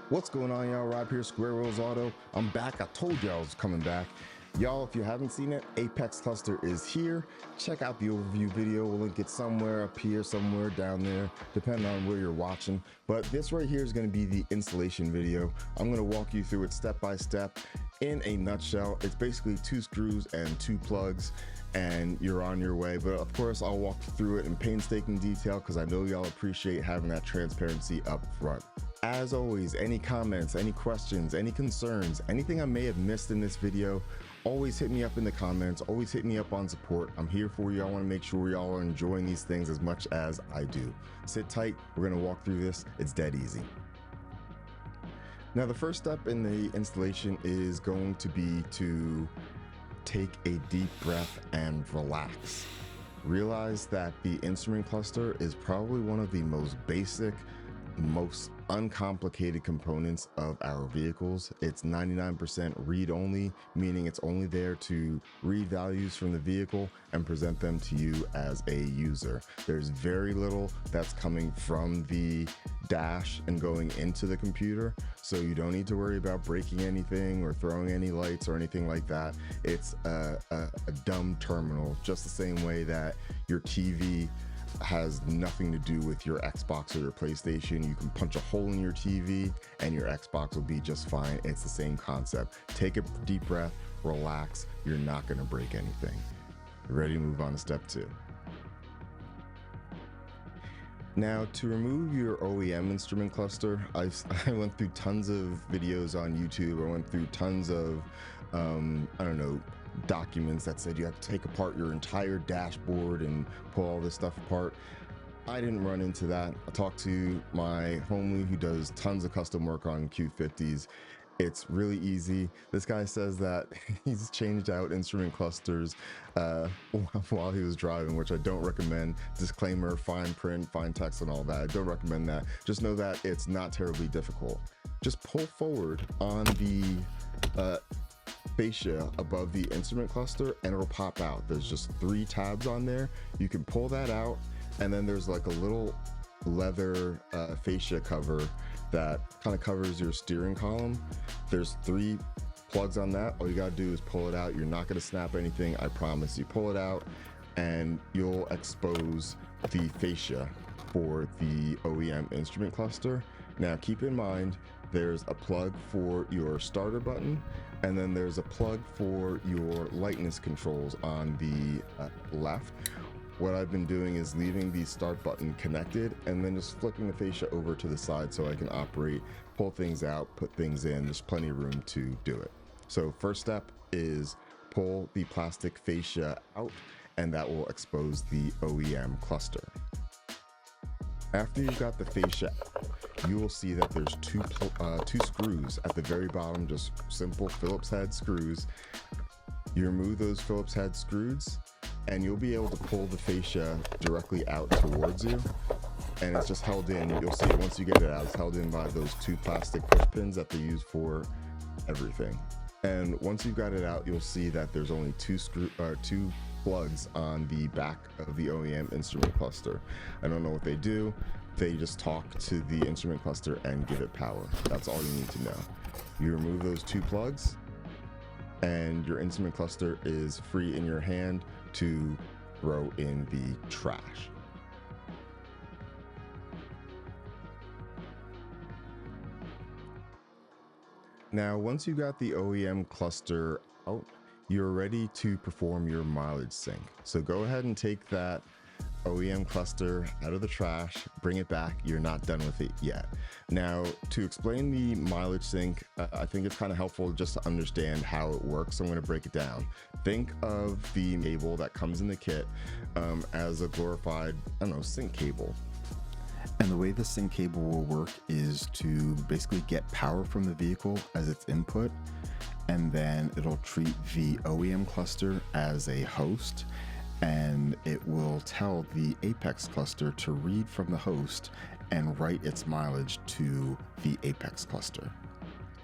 What's going on, y'all? Rob here, Squarewheels Auto. I'm back. I told y'all I was coming back. Y'all, if you haven't seen it, Apex Cluster is here. Check out the overview video. We'll link it somewhere up here, somewhere down there, depending on where you're watching. But this right here is going to be the installation video. I'm going to walk you through it step by step. In a nutshell, it's basically 2 screws and 2 plugs, and you're on your way. But of course, I'll walk you through it in painstaking detail because I know y'all appreciate having that transparency up front. As always, any comments, any questions, any concerns, anything I may have missed in this video, always hit me up in the comments, always hit me up on support. I'm here for you. I want to make sure y'all are enjoying these things as much as I do. Sit tight. We're going to walk through this. It's dead easy. Now, the first step in the installation is going to be to take a deep breath and relax. Realize that the instrument cluster is probably one of the most basic, most uncomplicated components of our vehicles. It's 99% read-only, meaning it's only there to read values from the vehicle and present them to you as a user. There's very little that's coming from the dash and going into the computer, so you don't need to worry about breaking anything or throwing any lights or anything like that. It's a dumb terminal, just the same way that your TV has nothing to do with your Xbox or your PlayStation. You can punch a hole in your TV and your Xbox will be just fine. It's the same concept. Take a deep breath, relax. You're not going to break anything. Ready to move on to step 2. Now, to remove your OEM instrument cluster, I went through tons of videos on YouTube. I went through tons of, documents that said you have to take apart your entire dashboard and pull all this stuff apart. I didn't run into that. I talked to my homie who does tons of custom work on Q50s. It's really easy. This guy says that he's changed out instrument clusters while he was driving, which I don't recommend. Disclaimer, fine print, fine text and all that. I don't recommend that. Just know that it's not terribly difficult. Just pull forward on the fascia above the instrument cluster and it'll pop out. There's just 3 tabs on there. You can pull that out, and then there's like a little leather fascia cover that kind of covers your steering column. There's 3 plugs on that. All you gotta do is pull it out. You're not gonna snap anything, I promise. You pull it out and you'll expose the fascia for the OEM instrument cluster. Now keep in mind, there's a plug for your starter button, and then there's a plug for your lightness controls on the left. What I've been doing is leaving the start button connected and then just flipping the fascia over to the side so I can operate, pull things out, put things in. There's plenty of room to do it. So first step is pull the plastic fascia out, and that will expose the OEM cluster. After you've got the fascia, you will see that there's two screws at the very bottom, just simple Phillips head screws. You remove those Phillips head screws and you'll be able to pull the fascia directly out towards you, and it's just held in. You'll see it once you get it out. It's held in by those 2 plastic push pins that they use for everything. And once you've got it out, you'll see that there's only 2 plugs on the back of the OEM instrument cluster. I don't know what they do. They just talk to the instrument cluster and give it power. That's all you need to know. You remove those 2 plugs and your instrument cluster is free in your hand to throw in the trash. Now, once you got the OEM cluster out, you're ready to perform your mileage sync. So go ahead and take that OEM cluster out of the trash, bring it back. You're not done with it yet. Now, to explain the mileage sync, I think it's kind of helpful just to understand how it works. So I'm going to break it down. Think of the cable that comes in the kit as a glorified, sync cable. And the way the sync cable will work is to basically get power from the vehicle as its input, and then it'll treat the OEM cluster as a host, and it will tell the Apex cluster to read from the host and write its mileage to the Apex cluster.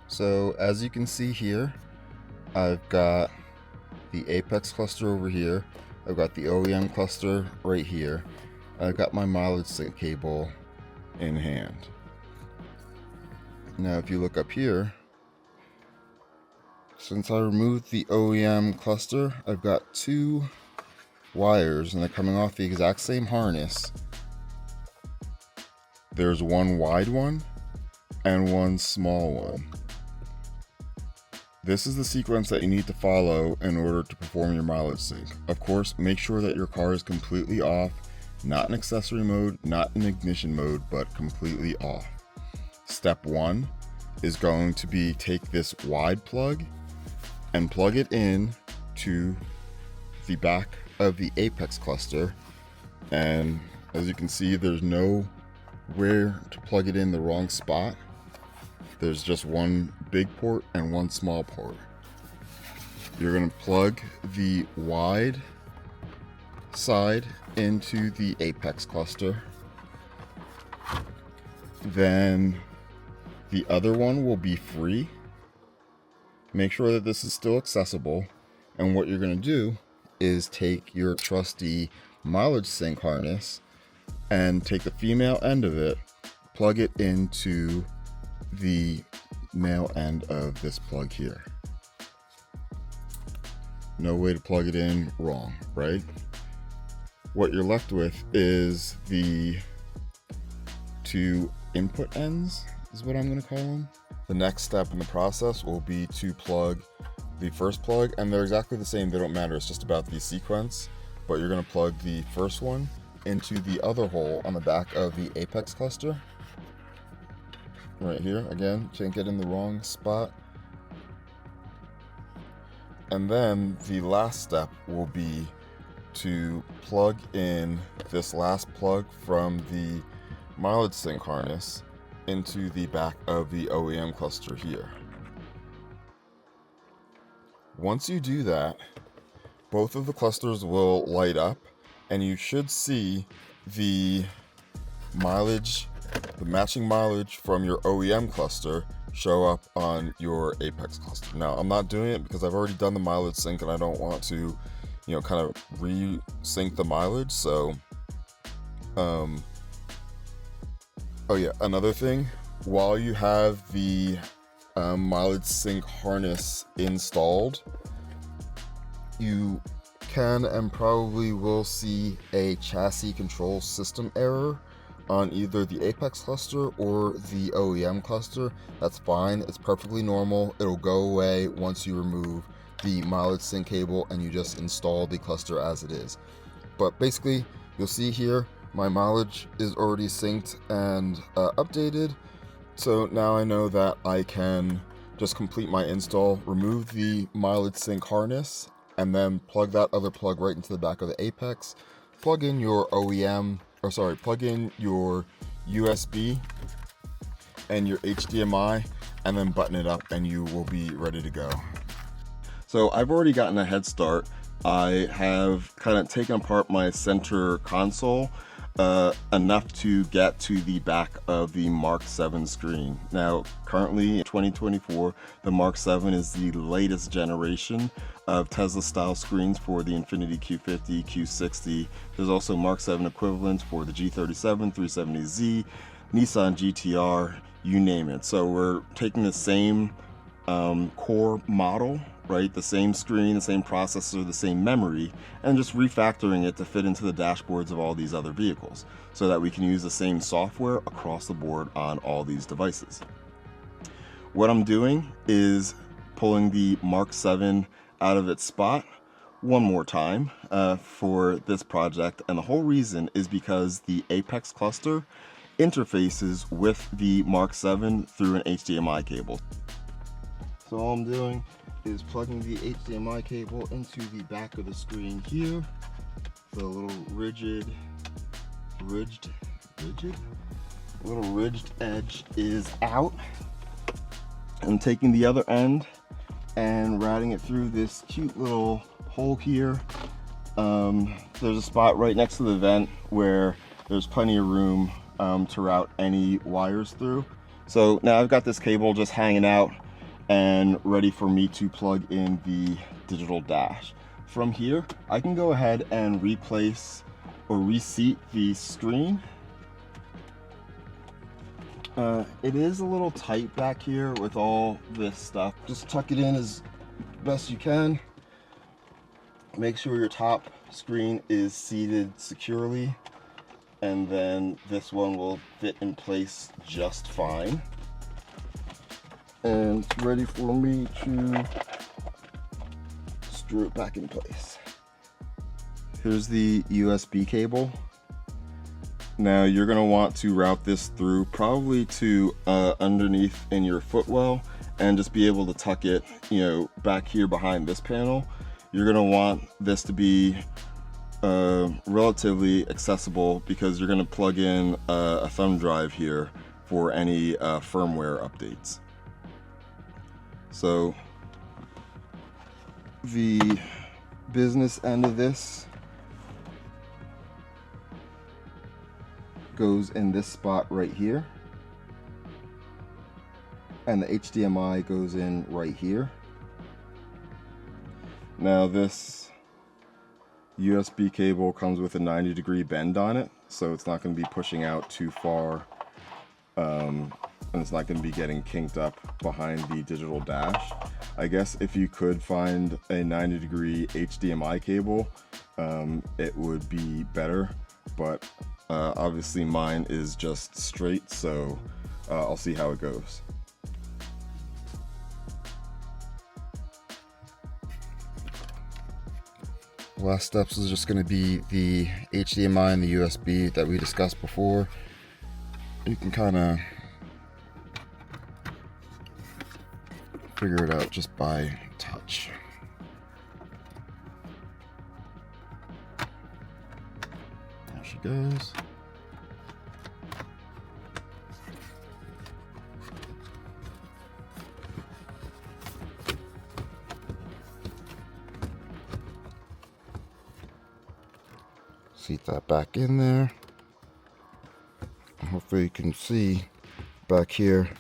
So as you can see here, I've got the Apex cluster over here. I've got the OEM cluster right here. I've got my mileage sync cable in hand. Now if you look up here, since I removed the OEM cluster, I've got two wires and they're coming off the exact same harness. There's one wide one and one small one. This is the sequence that you need to follow in order to perform your mileage sync. Of course, make sure that your car is completely off, not in accessory mode, not in ignition mode, but completely off. Step one is going to be take this wide plug and plug it in to the back of the Apex cluster. And as you can see, there's nowhere to plug it in the wrong spot. There's just one big port and one small port. You're going to plug the wide side into the Apex cluster. Then the other one will be free. Make sure that this is still accessible. And what you're going to do is take your trusty mileage sync harness and take the female end of it, plug it into the male end of this plug here. No way to plug it in wrong, right? What you're left with is the two input ends, is what I'm going to call them. The next step in the process will be to plug the first plug, and they're exactly the same, they don't matter, it's just about the sequence. But you're going to plug the first one into the other hole on the back of the Apex cluster. Right here, again, can't get in the wrong spot. And then the last step will be to plug in this last plug from the mileage sync harness into the back of the OEM cluster here. Once you do that, both of the clusters will light up and you should see the mileage, the matching mileage from your OEM cluster show up on your Apex cluster. Now, I'm not doing it because I've already done the mileage sync and I don't want to, kind of re-sync the mileage. So, oh yeah, another thing, while you have the mileage sync harness installed, you can and probably will see a chassis control system error on either the Apex cluster or the OEM cluster. That's fine, it's perfectly normal. It'll go away once you remove the mileage sync cable and you just install the cluster as it is. But basically, you'll see here, my mileage is already synced and updated. So now I know that I can just complete my install, remove the mileage sync harness, and then plug that other plug right into the back of the Apex, plug in your plug in your USB and your HDMI, and then button it up and you will be ready to go. So I've already gotten a head start. I have kind of taken apart my center console enough to get to the back of the Mark 7 screen. Now, currently in 2024, the Mark 7 is the latest generation of Tesla style screens for the Infiniti Q50, Q60. There's also Mark 7 equivalents for the G37, 370Z, Nissan GTR, you name it. So we're taking the same core model, right? The same screen, the same processor, the same memory, and just refactoring it to fit into the dashboards of all these other vehicles so that we can use the same software across the board on all these devices. What I'm doing is pulling the Mark 7 out of its spot one more time for this project, and the whole reason is because the Apex cluster interfaces with the Mark 7 through an HDMI cable. So all I'm doing is plugging the HDMI cable into the back of the screen here. The little ridged edge is out. I'm taking the other end and routing it through this cute little hole here. There's a spot right next to the vent where there's plenty of room to route any wires through. So now I've got this cable just hanging out and ready for me to plug in the digital dash. From here, I can go ahead and replace or reseat the screen. It is a little tight back here with all this stuff. Just tuck it in as best you can. Make sure your top screen is seated securely, and then this one will fit in place just fine. And it's ready for me to screw it back in place. Here's the USB cable. Now you're gonna want to route this through probably to underneath in your footwell, and just be able to tuck it, back here behind this panel. You're gonna want this to be relatively accessible, because you're gonna plug in a thumb drive here for any firmware updates. So the business end of this goes in this spot right here, and the HDMI goes in right here. Now this USB cable comes with a 90-degree bend on it, so it's not going to be pushing out too far, and it's not going to be getting kinked up behind the digital dash. I guess if you could find a 90-degree HDMI cable, it would be better, but obviously mine is just straight, so I'll see how it goes. Last steps is just going to be the HDMI and the USB that we discussed before. You can kind of figure it out just by touch. There she goes. Seat that back in there. Hopefully you can see back here.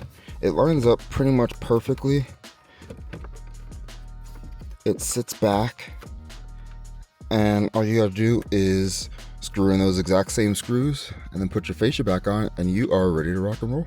It lines up pretty much perfectly. It sits back, and all you gotta do is screw in those exact same screws and then put your fascia back on, and you are ready to rock and roll.